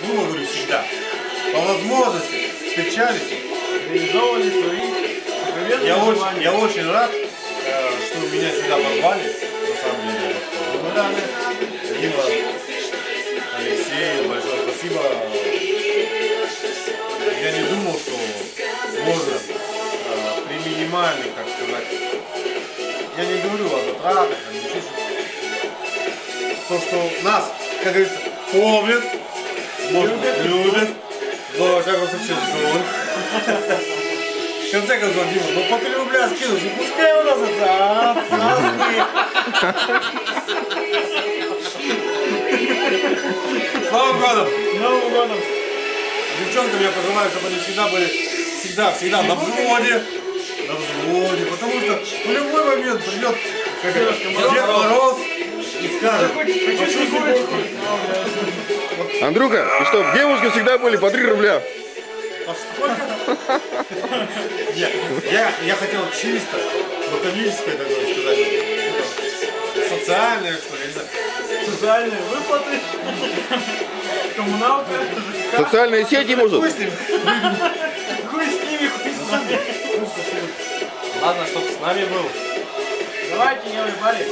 Думаю, говорю, всегда. По возможности встречались. Реализовывали свои сокровенные Я очень рад, что меня сюда позвали. На самом деле. Мы рады. Дима, Алексей, большое спасибо. Я не думал, что можно при минимальных, так сказать, я не говорю о затратах, то, что нас, как говорится, помнят, любят, во всяком случае ждут. В конце концов, Дима, ну по 3 рубля скинуть, ну пускай у нас это, С Новым годом! С Новым годом! Девчонкам я пожелаю, чтобы они всегда были, всегда на взводе, потому что в любой момент придет Дед Мороз и скажет, Андрюха, ну что, девушки всегда были по 3 рубля. а сколько? Нет, я хотел чисто, ботаническое такое сказать, социальное, что ли, не знаю. Социальные выплаты, коммуналка, Социальные сети, может? Хуй с ним. хуй с ними, хуй с нами. Ладно, чтоб с нами был. Давайте, не уебали.